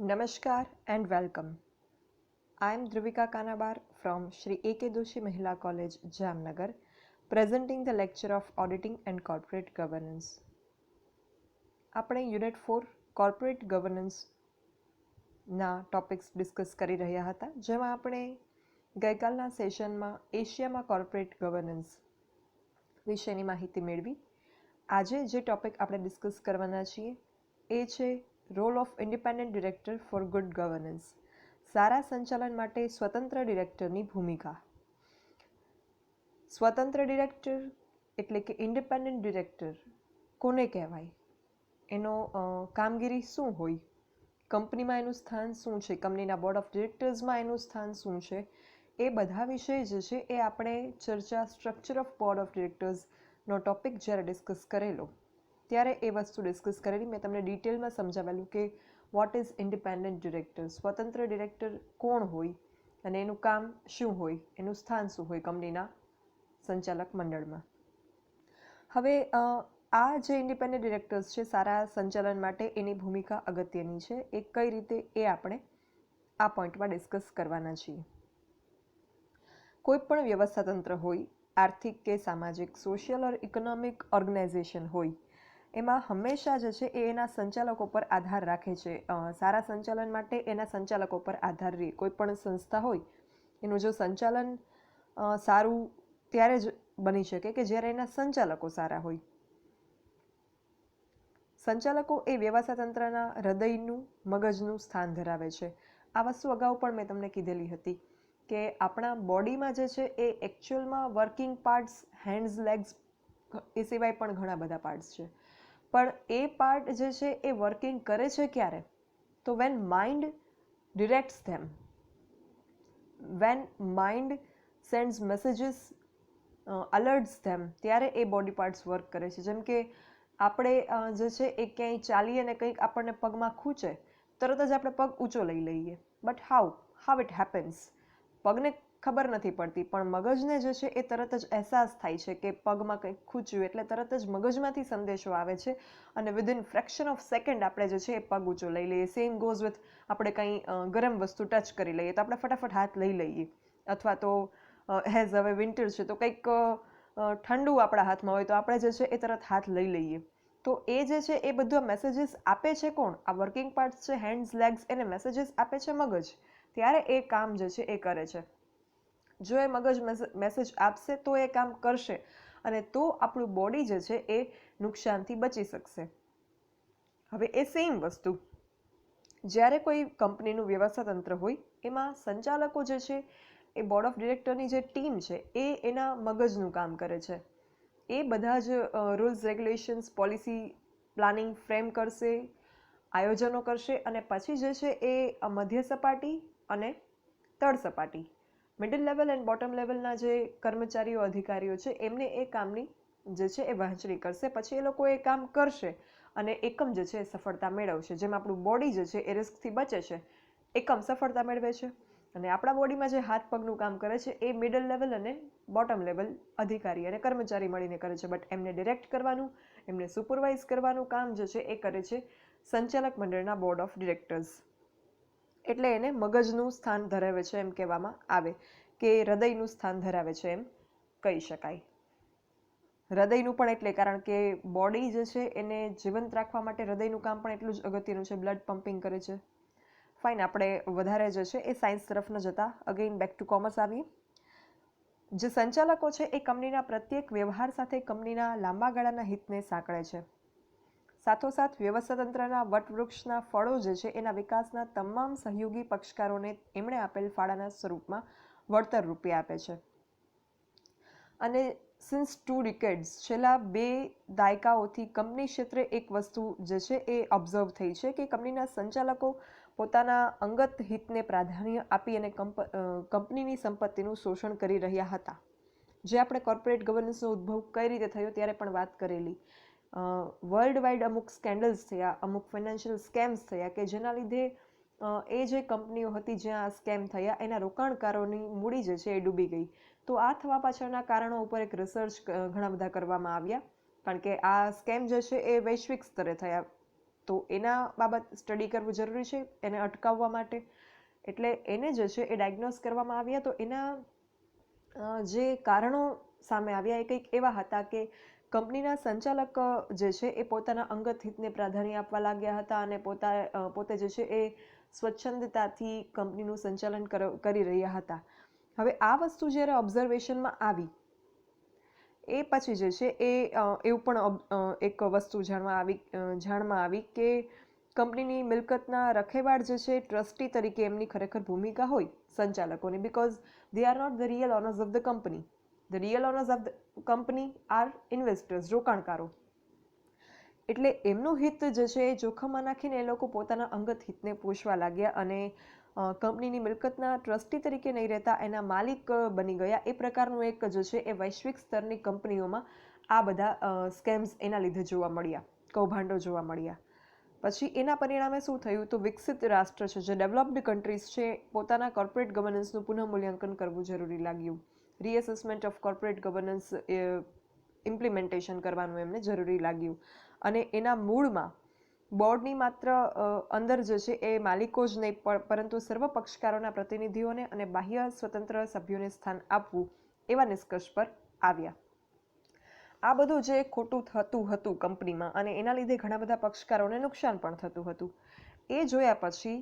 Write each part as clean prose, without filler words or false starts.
Namaskar and welcome. I am Dhruvika Kanabar from Shri A.K. Doshi Mahila College, Jamnagar, presenting the lecture of Auditing and Corporate Governance. આપણે unit 4 corporate ગવર્નન્સના topics discuss કરી રહ્યા હતા, જેમાં આપણે ગઈકાલના સેશનમાં એશિયામાં corporate governance વિશેની માહિતી મેળવી. આજે જે ટોપિક આપણે ડિસ્કસ કરવાના છીએ એ છે role of independent director for good governance. સારા સંચાલન માટે સ્વતંત્ર ડિરેક્ટરની ભૂમિકા. સ્વતંત્ર ડિરેક્ટર એટલે કે ઇન્ડિપેન્ડન્ટ ડિરેક્ટર કોને કહેવાય, એનો કામગીરી શું હોય, કંપનીમાં એનું સ્થાન શું છે, કંપનીના બોર્ડ ઓફ ડિરેક્ટર્સમાં એનું સ્થાન શું છે, એ બધા વિષય જે છે એ આપણે ચર્ચા સ્ટ્રક્ચર ઓફ બોર્ડ ઓફ ડિરેક્ટર્સનો ટોપિક જ્યારે ડિસ્કસ કરેલો ત્યારે એ વસ્તુ ડિસ્કસ કરેલી. મેં તમને ડિટેલમાં સમજાવેલું કે વોટ ઇઝ ઇન્ડિપેન્ડન્ટ ડિરેક્ટર, સ્વતંત્ર ડિરેક્ટર કોણ હોય અને એનું કામ શું હોય, એનું સ્થાન શું હોય કંપનીના સંચાલક મંડળમાં. હવે આ જે ઇન્ડિપેન્ડન્ટ ડિરેક્ટર્સ છે સારા સંચાલન માટે એની ભૂમિકા અગત્યની છે. એ કઈ રીતે એ આપણે આ પોઈન્ટમાં ડિસ્કસ કરવાના છીએ. કોઈ પણ વ્યવસ્થા તંત્ર હોય, આર્થિક કે સામાજિક, સોશિયલ ઓર ઇકોનોમિક ઓર્ગેનાઇઝેશન હોય, એમાં હંમેશા જે છે એ એના સંચાલકો પર આધાર રાખે છે. સારા સંચાલન માટે એના સંચાલકો પર આધાર રહે. કોઈ પણ સંસ્થા હોય એનું જો સંચાલન સારું ત્યારે જ બની શકે કે જ્યારે એના સંચાલકો સારા હોય. સંચાલકો એ વ્યવસ્થા તંત્રના હૃદયનું, મગજનું સ્થાન ધરાવે છે. આ વસ્તુ અગાઉ પણ મેં તમને કીધેલી હતી કે આપણા બોડીમાં જે છે એ એકચ્યુઅલમાં વર્કિંગ પાર્ટ્સ, હેન્ડ્સ, લેગ્સ એ સિવાય પણ ઘણા બધા પાર્ટ્સ છે. પણ એ પાર્ટ જે છે એ વર્કિંગ કરે છે ક્યારે? તો when mind directs them, when mind sends messages, alerts them, ત્યારે એ બોડી પાર્ટ્સ વર્ક કરે છે. જેમ કે આપણે જે છે એ ક્યાંય ચાલીએ અને કંઈક આપણને પગમાં ખૂંચે, તરત જ આપણે પગ ઊંચો લઈ લઈએ. But how it happens? પગને ખબર નથી પડતી, પણ મગજને જે છે એ તરત જ અહેસાસ થાય છે કે પગમાં કંઈક ખૂંચ્યું, એટલે તરત જ મગજમાંથી સંદેશો આવે છે અને વિધિન ફ્રેક્શન ઓફ સેકન્ડ આપણે જે છે એ પગ ઊંચો લઈ લઈએ. સેમ ગોઝ વિથ આપણે કંઈ ગરમ વસ્તુ ટચ કરી લઈએ તો આપણે ફટાફટ હાથ લઈ લઈએ. અથવા તો હેઝ હવે વિન્ટર છે તો કંઈક ઠંડુ આપણા હાથમાં હોય તો આપણે જે છે એ તરત હાથ લઈ લઈએ. તો એ જે છે એ બધા મેસેજીસ આપે છે કોણ? આ વર્કિંગ પાર્ટ્સ છે, હેન્ડ્સ, લેગ્સ, એને મેસેજીસ આપે છે મગજ. ત્યારે એ કામ જે છે એ કરે છે. જો એ મગજ મેસેજ આપશે તો એ કામ કરશે અને તો આપણું બોડી જે છે એ નુકસાનથી બચી શકશે. હવે એ સેમ વસ્તુ જ્યારે કોઈ કંપનીનું વ્યવસ્થા તંત્ર હોય, એમાં સંચાલકો જે છે એ બોર્ડ ઓફ ડિરેક્ટરની જે ટીમ છે એ એના મગજનું કામ કરે છે. એ બધા જ rules, regulations, policy, planning frame કરશે, આયોજનો કરશે અને પછી જે છે એ મધ્ય સપાટી અને તળ સપાટી, મિડલ લેવલ એન્ડ બોટમ લેવલના જે કર્મચારીઓ, અધિકારીઓ છે એમને એ કામની જે છે એ વહેંચણી કરશે. પછી એ લોકો એ કામ કરશે અને એકમ જે છે એ સફળતા મેળવશે. જેમ આપણું બોડી જે છે એ રિસ્કથી બચે છે, એકમ સફળતા મેળવે છે. અને આપણા બોડીમાં જે હાથ પગનું કામ કરે છે એ મિડલ લેવલ અને બોટમ લેવલ અધિકારી અને કર્મચારી મળીને કરે છે. બટ એમને ડિરેક્ટ કરવાનું, એમને સુપરવાઇઝ કરવાનું કામ જે છે એ કરે છે સંચાલક મંડળના બોર્ડ ઓફ ડિરેક્ટર્સ. એટલે એને મગજનું સ્થાન ધરાવે છે એમ કહેવામાં આવે, કે હૃદયનું સ્થાન ધરાવે છે એમ કહી શકાય. હૃદયનું પણ એટલે કારણ કે બોડી જે છે એને જીવંત રાખવા માટે હૃદયનું કામ પણ એટલું જ અગત્યનું છે, બ્લડ પમ્પિંગ કરે છે. ફાઇન, આપણે વધારે જે છે એ સાયન્સ તરફ ન જતા અગેઇન બેક ટુ કોમર્સ આવીએ. જે સંચાલકો છે એ કંપનીના પ્રત્યેક વ્યવહાર સાથે કંપનીના લાંબા ગાળાના હિતને સાંકળે છે. સાથોસાથ વ્યવસ્થા તંત્રના વટવૃક્ષના ફળો જે છે એના વિકાસના તમામ સહયોગી પક્ષકારોને એમણે આપેલ ફાળાના સ્વરૂપમાં વળતર રૂપે આપે છે. અને સિન્સ 2 ડિકેડ્સ, છેલ્લા 2 દાયકાઓથી કંપની ક્ષેત્રે એક વસ્તુ જે છે એ ઓબ્ઝર્વ થઈ છે કે કંપનીના સંચાલકો પોતાના અંગત હિતને પ્રાધાન્ય આપી અને કંપનીની સંપત્તિનું શોષણ કરી રહ્યા હતા. જે આપણે કોર્પોરેટ ગવર્નન્સનો ઉદ્ભવ કઈ રીતે થયો ત્યારે પણ વાત કરેલી. વર્લ્ડ વાઇડ અમુક સ્કેન્ડલ્સ થયા, અમુક ફાઇનાન્શિયલ સ્કેમ્સ થયા કે જેના લીધે એ જે કંપનીઓ હતી જ્યાં આ સ્કેમ થયા એના રોકાણકારોની મૂડી જે છે એ ડૂબી ગઈ. તો આ થવા પાછળના કારણો ઉપર એક રિસર્ચ ઘણા બધા કરવામાં આવ્યા, કારણ કે આ સ્કેમ જે છે એ વૈશ્વિક સ્તરે થયા. તો એના બાબત સ્ટડી કરવું જરૂરી છે એને અટકાવવા માટે. એટલે એને જે છે એ ડાયગ્નોઝ કરવામાં આવ્યા. તો એના જે કારણો સામે આવ્યા એ કંઈક એવા હતા કે કંપનીના સંચાલક જે છે એ પોતાના અંગત હિતને પ્રાધાન્ય આપવા લાગ્યા હતા અને પોતે જે છે એ સ્વચ્છંદતાથી કંપનીનું સંચાલન કરી રહ્યા હતા. હવે આ વસ્તુ જ્યારે ઓબ્ઝર્વેશનમાં આવી એ પછી જે છે એ એવું પણ એક વસ્તુ જાણમાં આવી કે કંપનીની મિલકતના રખેવાળ જે છે ટ્રસ્ટી તરીકે એમની ખરેખર ભૂમિકા હોય સંચાલકોની, because they are not the real owners of the company. The real owners of the company are investors, રોકાણકારો. એટલે એમનું હિત જે છે એ જોખમમાં નાખીને એ લોકો પોતાના અંગત હિતને પોષવા લાગ્યા અને કંપનીની મિલકતના ટ્રસ્ટી તરીકે નહીં રહેતા એના માલિક બની ગયા. એ પ્રકારનું એક જે છે એ વૈશ્વિક સ્તરની કંપનીઓમાં આ બધા સ્કેમ્સ એના લીધે જોવા મળ્યા, કૌભાંડો જોવા મળ્યા. પછી એના પરિણામે શું થયું? તો વિકસિત રાષ્ટ્ર છે, જે ડેવલપ્ડ કન્ટ્રીઝ છે, પોતાના કોર્પોરેટ ગવર્નન્સનું પુનઃમૂલ્યાંકન કરવું જરૂરી લાગ્યું. Reassessment of corporate governance implementation કરવાનું એમને જરૂરી લાગ્યું. અને એના મૂળમાં બોર્ડની માત્ર અંદર જે છે એ માલિકો જ નહીં પરંતુ સર્વ પક્ષકારોના પ્રતિનિધિઓને અને બાહ્ય સ્વતંત્ર સભ્યોને સ્થાન આપવું એવા નિષ્કર્ષ પર આવ્યા. આ બધું જે ખોટું થતું હતું કંપનીમાં અને એના લીધે ઘણા બધા પક્ષકારોને નુકસાન પણ થતું હતું. એ જોયા પછી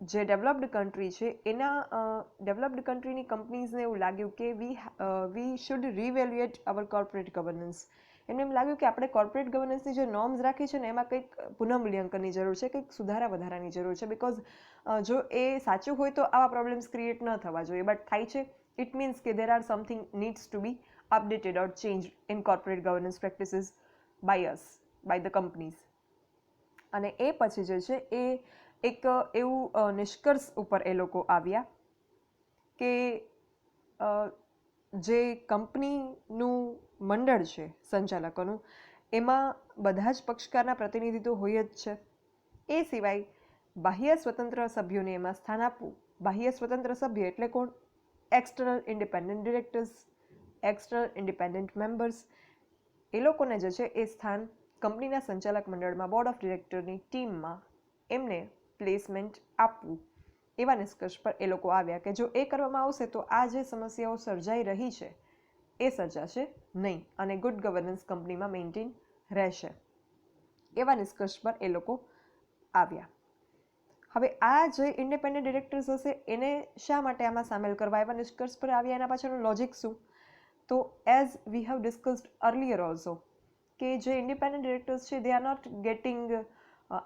જે ડેવલપ્ડ કન્ટ્રી છે એના ડેવલપ્ડ કન્ટ્રીની કંપનીઝને એવું લાગ્યું કે we should revaluate our corporate governance. એમને એમ લાગ્યું કે આપણે કોર્પોરેટ ગવર્નન્સની જે નોર્મ્સ રાખી છે ને એમાં કંઈક પુનઃમૂલ્યાંકનની જરૂર છે, કંઈક સુધારા વધારાની જરૂર છે. બિકોઝ જો એ સાચું હોય તો આવા પ્રોબ્લેમ્સ ક્રિએટ ન થવા જોઈએ, બટ થાય છે. ઇટ મીન્સ કે there are something needs to be updated or changed in corporate governance practices by us, by the companies. અને એ પછી જે છે એ એક એવું નિષ્કર્ષ ઉપર એ લોકો આવ્યા કે જે કંપનીનું મંડળ છે સંચાલકોનું, એમાં બધા જ પક્ષકારના પ્રતિનિધિત્વ હોય જ છે. એ સિવાય બાહ્ય સ્વતંત્ર સભ્યોને એમાં સ્થાન આપવું. બાહ્ય સ્વતંત્ર સભ્ય એટલે કોણ? External independent directors, external independent members. એ લોકોને જે છે એ સ્થાન કંપનીના સંચાલક મંડળમાં, બોર્ડ ઓફ ડિરેક્ટરની ટીમમાં એમને પ્લેસમેન્ટ આપવું. એવા નિષ્કર્ષ પર એ લોકો આવ્યા કે જો એ કરવામાં આવશે તો આ જે સમસ્યાઓ સર્જાઈ રહી છે એ સર્જાશે નહીં અને ગુડ ગવર્નન્સ કંપનીમાં મેન્ટેન રહેશે. એવા નિષ્કર્ષ પર એ લોકો આવ્યા. હવે આ જે ઇન્ડિપેન્ડન્ટ ડિરેક્ટર્સ હશે એને શા માટે આમાં સામેલ કરવા એવા નિષ્કર્ષ પર આવ્યા? એના પાછળનું લોજિક શું? તો as we have discussed earlier also કે જે ઇન્ડિપેન્ડન્ટ ડિરેક્ટર્સ છે they are not getting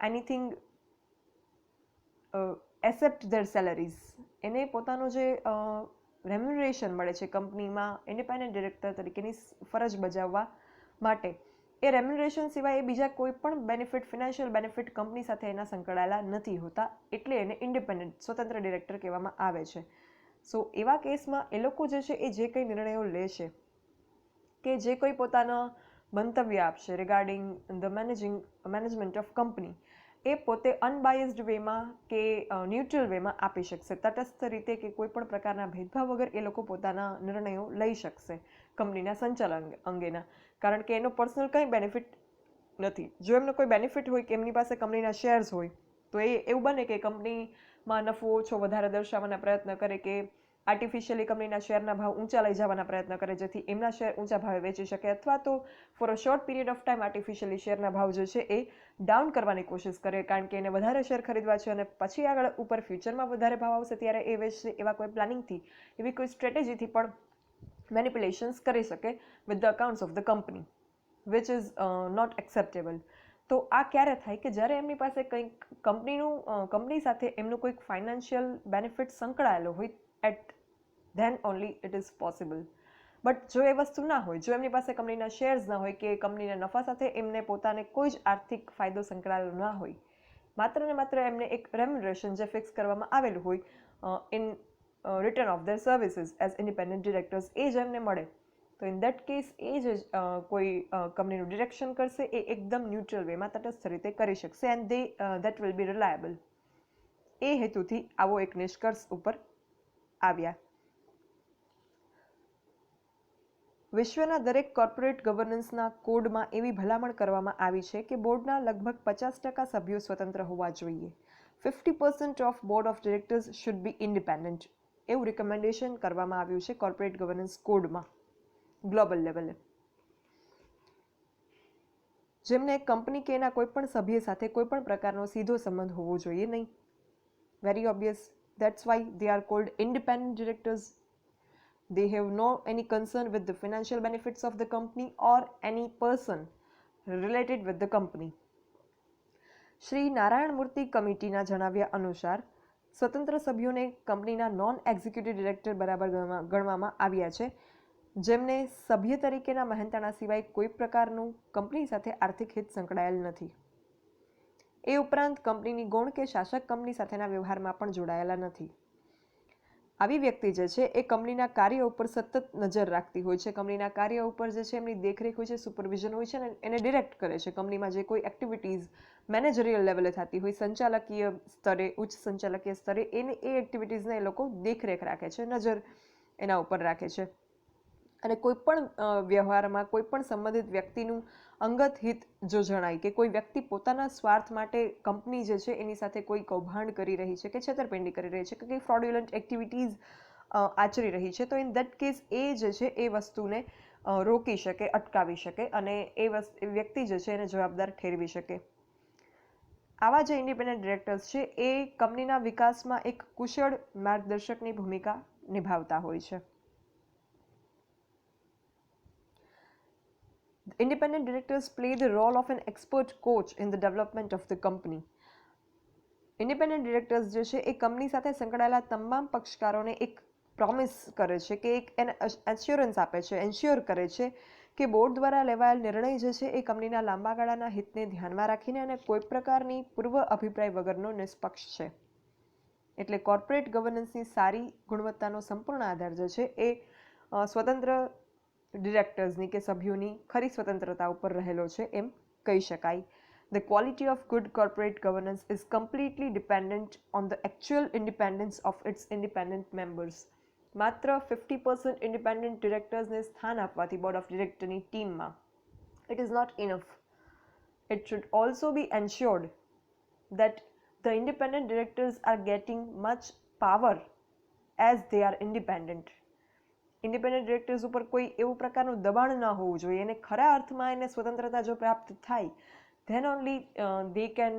anything except their salaries. એને પોતાનું જે રેમ્યુનરેશન મળે છે કંપનીમાં ઇન્ડિપેન્ડન્ટ ડિરેક્ટર તરીકેની ફરજ બજાવવા માટે, એ રેમ્યુનરેશન સિવાય એ બીજા કોઈ પણ બેનિફિટ, ફિનાન્શિયલ બેનિફિટ કંપની સાથે એના સંકળાયેલા નથી હોતા. એટલે એને ઇન્ડિપેન્ડન્ટ, સ્વતંત્ર ડિરેક્ટર કહેવામાં આવે છે. સો એવા કેસમાં એ લોકો જે છે એ જે કંઈ નિર્ણયો લેશે કે જે કોઈ પોતાના મંતવ્ય આપશે regarding the management of company, એ પોતે અનબાયસ્ડ વેમાં કે ન્યુટ્રલ વેમાં આપી શકશે. તટસ્થ રીતે કે કોઈ પણ પ્રકારના ભેદભાવ વગર એ લોકો પોતાના નિર્ણયો લઈ શકશે કંપનીના સંચાલન અંગેના. કારણ કે એનો પર્સનલ કંઈ બેનિફિટ નથી. જો એમનો કોઈ બેનિફિટ હોય કે એમની પાસે કંપનીના શેર્સ હોય તો એ એવું બને કે કંપનીમાં નફો ઓછો વધારે દર્શાવવાના પ્રયત્ન કરે કે આર્ટિફિશિયલી કંપનીના શેરના ભાવ ઊંચા લઈ જવાના પ્રયત્ન કરે જેથી એમના શેર ઊંચા ભાવે વેચી શકે, અથવા તો for a short period of time artificially શેરના ભાવ જે છે એ ડાઉન કરવાની કોશિશ કરે કારણ કે એને વધારે શેર ખરીદવા છે અને પછી આગળ ઉપર ફ્યુચરમાં વધારે ભાવ આવશે ત્યારે એ વેચશે. એવા કોઈ પ્લાનિંગથી, એવી કોઈ સ્ટ્રેટેજીથી પણ મેનિપ્યુલેશન્સ કરી શકે with the accounts of the company, which is not acceptable. તો આ ક્યારે થાય કે જ્યારે એમની પાસે કંઈક કંપની સાથે એમનું કોઈક ફાઇનાન્શિયલ બેનિફિટ સંકળાયેલો હોય, at then only it is possible. But જો એ વસ્તુ ના હોય, જો એમની પાસે કંપનીના શેર્સ ના હોય કે કંપનીના નફા સાથે એમને પોતાને કોઈ જ આર્થિક ફાયદો સંકળાયેલો ના હોય, માત્ર ને માત્ર એમને એક રેમ્યુનરેશન જે ફિક્સ કરવામાં આવેલું હોય in return of their services as independent directors, એ જ એમને મળે, તો ઇન દેટ કેસ એ જ કોઈ કંપનીનું ડિરેક્શન કરશે એ એકદમ ન્યુટ્રલ વેમાં તટસ્થ રીતે કરી શકશે and that will be reliable. એ હેતુથી આવો એક નિષ્કર્ષ ઉપર આવ્યા. વિશ્વના દરેક કોર્પોરેટ ગવર્નન્સના કોડમાં એવી ભલામણ કરવામાં આવી છે કે બોર્ડના લગભગ 50% સભ્યો સ્વતંત્ર હોવા જોઈએ. 50% of board of directors should be independent, એવું રિકમેન્ડેશન કરવામાં આવ્યું છે કોર્પોરેટ ગવર્નન્સ કોડમાં ગ્લોબલ લેવલે. જેમને કંપની કે એના કોઈ પણ સભ્ય સાથે કોઈ પણ પ્રકારનો સીધો સંબંધ હોવો જોઈએ નહીં. Very obvious, that's why they are called independent directors. They have no any concern with the financial benefits of the company or any person related with the company. Shri Narayan મૂર્તિ કમિટીના જણાવ્યા અનુસાર સ્વતંત્ર સભ્યોને કંપનીના નોન એક્ઝિક્યુટિવ ડિરેક્ટર બરાબર ગણવામાં આવ્યા છે, જેમને સભ્ય તરીકેના મહેનતાણા સિવાય કોઈ પ્રકારનું કંપની સાથે આર્થિક હિત સંકળાયેલ નથી. એ ઉપરાંત કંપનીની ગૌણ કે શાસક કંપની સાથેના વ્યવહારમાં પણ જોડાયેલા નથી. આવી વ્યક્તિ જે છે એ કંપનીના કાર્ય ઉપર સતત નજર રાખતી હોય છે, કંપનીના કાર્ય ઉપર જે છે એમની દેખરેખ હોય છે, સુપરવિઝન હોય છે અને એને ડિરેક્ટ કરે છે. કંપનીમાં જે કોઈ એક્ટિવિટીઝ મેનેજરિયલ લેવલે થતી હોય, સંચાલકીય સ્તરે, ઉચ્ચ સંચાલકીય સ્તરે, એ એક્ટિવિટીઝને એ લોકો દેખરેખ રાખે છે, નજર એના ઉપર રાખે છે. અને કોઈ પણ વ્યવહારમાં કોઈ પણ સંબંધિત વ્યક્તિનું અંગત હિત જો જણાય કે કોઈ વ્યક્તિ પોતાના સ્વાર્થ માટે કંપની જે છે એની સાથે કોઈ કૌભાંડ કરી રહી છે કે છેતરપિંડી કરી રહી છે કે કંઈ ફ્રોડ્યુલન્ટ એક્ટિવિટીઝ આચરી રહી છે, તો ઇન દેટ કેસ એ જે છે એ વસ્તુને રોકી શકે, અટકાવી શકે અને એ વ્યક્તિ જે છે એને જવાબદાર ઠેરવી શકે. આવા જે ઇન્ડિપેન્ડન્ટ ડિરેક્ટર્સ છે એ કંપનીના વિકાસમાં એક કુશળ માર્ગદર્શકની ભૂમિકા નિભાવતા હોય છે. Independent directors play the role of an expert coach in the development of the company. Independent directors જે છે એ કંપની સાથે સંકળાયેલા તમામ પક્ષકારોને એક પ્રોમિસ કરે છે કે એક એને એશ્યોરન્સ આપે છે, એન્શ્યોર કરે છે કે બોર્ડ દ્વારા લેવાયેલ નિર્ણય જે છે એ કંપનીના લાંબા ગાળાના હિતને ધ્યાનમાં રાખીને અને કોઈ પ્રકારની પૂર્વ અભિપ્રાય વગરનો નિષ્પક્ષ છે. એટલે કોર્પોરેટ ગવર્નન્સની સારી ગુણવત્તાનો સંપૂર્ણ આધાર જે છે એ સ્વતંત્ર ડિરેક્ટર્સની કે સભ્યોની ખરી સ્વતંત્રતા ઉપર રહેલો છે એમ કહી શકાય. The quality of good corporate governance is completely dependent on the actual independence of its independent members. માત્ર 50% ઇન્ડિપેન્ડન્ટ ડિરેક્ટર્સને સ્થાન આપવાથી બોર્ડ ઓફ ડિરેક્ટરની ટીમમાં it is not enough. It should also be ensured that the independent directors are getting much power as they are independent. Independent directors ઉપર કોઈ એવું પ્રકારનું દબાણ ન હોવું જોઈએ. એને ખરા અર્થમાં એને સ્વતંત્રતા જો પ્રાપ્ત થાય, then only they can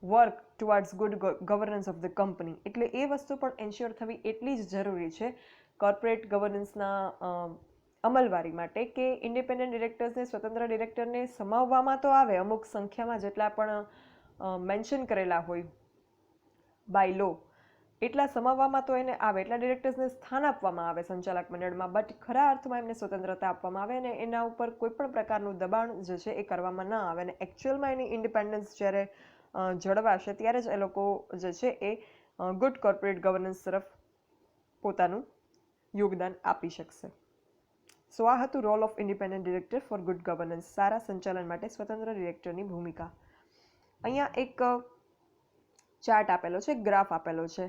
work towards good governance of the company. એટલે એ વસ્તુ પણ એન્શ્યોર થવી એટલી જ જરૂરી છે કોર્પોરેટ ગવર્નન્સના અમલવારી માટે કે ઇન્ડિપેન્ડન્ટ ડિરેક્ટર્સને, સ્વતંત્ર ડિરેક્ટરને સમાવવામાં તો આવે અમુક સંખ્યામાં જેટલા પણ મેન્શન કરેલા હોય બાય લો, એટલા સમાવવામાં તો એને આવે, એટલા ડિરેક્ટર્સને સ્થાન આપવામાં આવે સંચાલક મંડળમાં, બટ ખરા અર્થમાં એમને સ્વતંત્રતા આપવામાં આવે અને એના ઉપર કોઈ પણ પ્રકારનું દબાણ જે છે એ કરવામાં ન આવે. અને એકચ્યુઅલમાં એની ઇન્ડિપેન્ડન્સ જ્યારે જળવાશે ત્યારે જ એ લોકો જે છે એ ગુડ કોર્પોરેટ ગવર્નન્સ તરફ પોતાનું યોગદાન આપી શકશે. સો આ હતું role of independent director for good governance, સારા સંચાલન માટે સ્વતંત્ર ડિરેક્ટરની ભૂમિકા. અહીંયા એક ચાર્ટ આપેલો છે, ગ્રાફ આપેલો છે.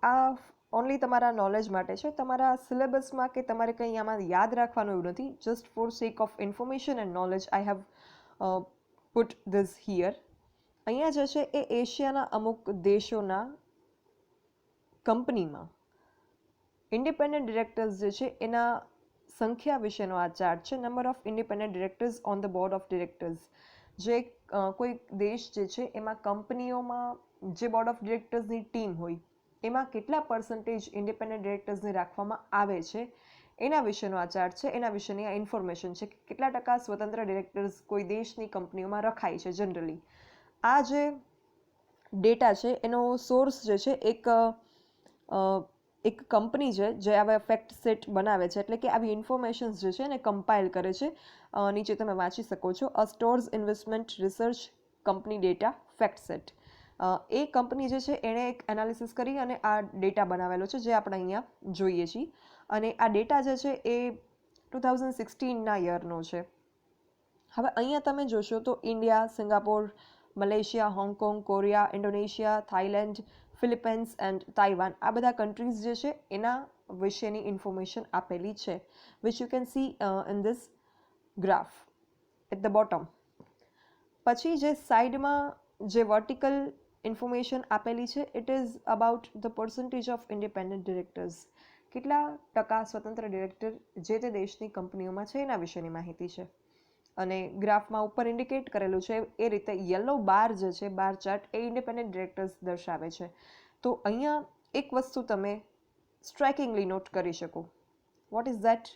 આ ઓનલી તમારા નોલેજ માટે છે, તમારા સિલેબસમાં કે તમારે કંઈ આમાં યાદ રાખવાનું એવું નથી. Just four sec of information and knowledge I have put this here. અહીંયા જે છે એ એશિયાના અમુક દેશોના કંપનીમાં ઇન્ડિપેન્ડન્ટ ડિરેક્ટર્સ જે છે એના સંખ્યા વિશેનો આ ચાર્ટ છે. Number of independent directors on the board of directors. જે કોઈ દેશ જે છે એમાં કંપનીઓમાં જે બોર્ડ ઓફ ડિરેક્ટર્સની ટીમ હોય એમાં કેટલા પર્સન્ટેજ ઇન્ડિપેન્ડન્ટ ડિરેક્ટર્સને રાખવામાં આવે છે એના વિશેનો આ ચાર્ટ છે. એના વિશેની આ ઇન્ફોર્મેશન છે કે કેટલા ટકા સ્વતંત્ર ડિરેક્ટર્સ કોઈ દેશની કંપનીઓમાં રખાય છે જનરલી. આ જે ડેટા છે એનો સોર્સ જે છે એક કંપની છે જે આવા ફેક્ટ સેટ બનાવે છે, એટલે કે આવી ઇન્ફોર્મેશન્સ જે છે એને કમ્પાઇલ કરે છે. નીચે તમે વાંચી શકો છો, a stores investment research company data FactSet. એ કંપની જે છે એણે એક એનાલિસિસ કરી અને આ ડેટા બનાવેલો છે જે આપણે અહીંયા જોઈએ છીએ. અને આ ડેટા જે છે એ 2016ના યરનો છે. હવે અહીંયા તમે જોશો તો India, Singapore, Malaysia, Hong Kong, Korea, Indonesia, Thailand, Philippines and Taiwan, આ બધા કન્ટ્રીઝ જે છે એના વિશેની ઇન્ફોર્મેશન આપેલી છે, which you can see in this graph at the bottom. પછી જે સાઈડમાં જે વર્ટિકલ ઇન્ફોર્મેશન આપેલી છે, it is about the percentage of independent directors. કેટલા ટકા સ્વતંત્ર ડિરેક્ટર જે તે દેશની કંપનીઓમાં છે એના વિશેની માહિતી છે. અને ગ્રાફમાં ઉપર ઇન્ડિકેટ કરેલું છે એ રીતે યલો બાર જે છે, બાર ચાર્ટ, એ ઇન્ડિપેન્ડન્ટ ડિરેક્ટર્સ દર્શાવે છે. તો અહીંયા એક વસ્તુ તમે સ્ટ્રાઇકિંગલી નોટ કરી શકો. What is that?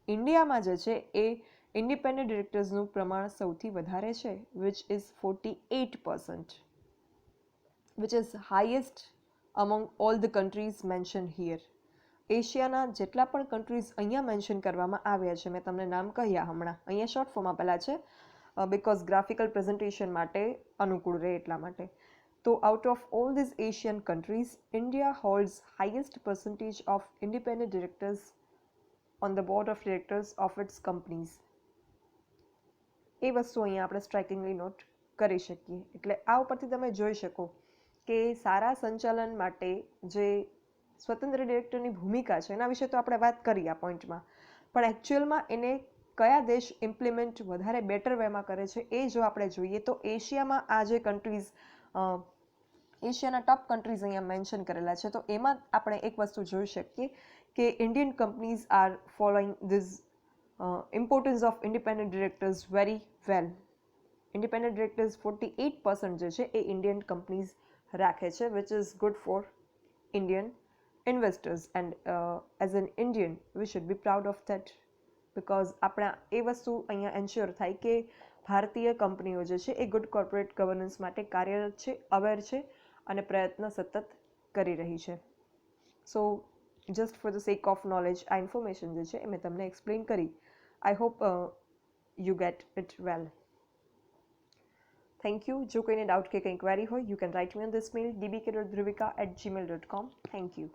ઇન્ડિયામાં જે છે એ ઇન્ડિપેન્ડન્ટ ડિરેક્ટર્સનું પ્રમાણ સૌથી વધારે છે, which is 48%, which is highest among all the countries mention here. એશિયાના જેટલા પણ કન્ટ્રીઝ અહીંયા મેન્શન કરવામાં આવ્યા છે, મેં તમને નામ કહ્યા હમણાં, અહીંયા શોર્ટ ફોર્મ આપેલા છે બિકોઝ ગ્રાફિકલ પ્રેઝન્ટેશન માટે અનુકૂળ રહે એટલા માટે. તો out of all these Asian countries, India holds highest percentage of independent directors on the board of directors of its companies. એ વસ્તુ અહીંયા આપણે સ્ટ્રાઇકિંગલી નોટ કરી શકીએ. એટલે આ ઉપરથી તમે જોઈ શકો કે સારા સંચાલન માટે જે સ્વતંત્ર ડિરેક્ટરની ભૂમિકા છે એના વિશે તો આપણે વાત કરી આ પોઈન્ટમાં, પણ એકચ્યુઅલમાં એને કયા દેશ ઇમ્પ્લિમેન્ટ વધારે બેટર વેમાં કરે છે એ જો આપણે જોઈએ તો એશિયામાં આ જે કન્ટ્રીઝ, એશિયાના ટોપ કન્ટ્રીઝ અહીંયા મેન્શન કરેલા છે, તો એમાં આપણે એક વસ્તુ જોઈ શકીએ કે Indian companies are following these importance of independent directors very well. Independent directors 48% જે છે એ ઇન્ડિયન કંપનીઝ રાખે છે, which is good for Indian investors, and as an Indian we should be proud of that, because આપણા એ વસ્તુ અહીંયા ensure થાય કે ભારતીય કંપનીઓ જે છે એ ગુડ કોર્પોરેટ ગવર્નન્સ માટે કાર્યરત છે, અવેર છે અને પ્રયત્ન સતત કરી રહી છે. So just for the sake of knowledge આ ઇન્ફોર્મેશન જે છે એ મેં તમને એક્સપ્લેન કરી. I hope you get it well. Thank you. જો કોઈને ડાઉટ કે કંઈ ક્વેરી હોય, you can write me on this mail dbk.dhruvika@gmail.com. Thank you.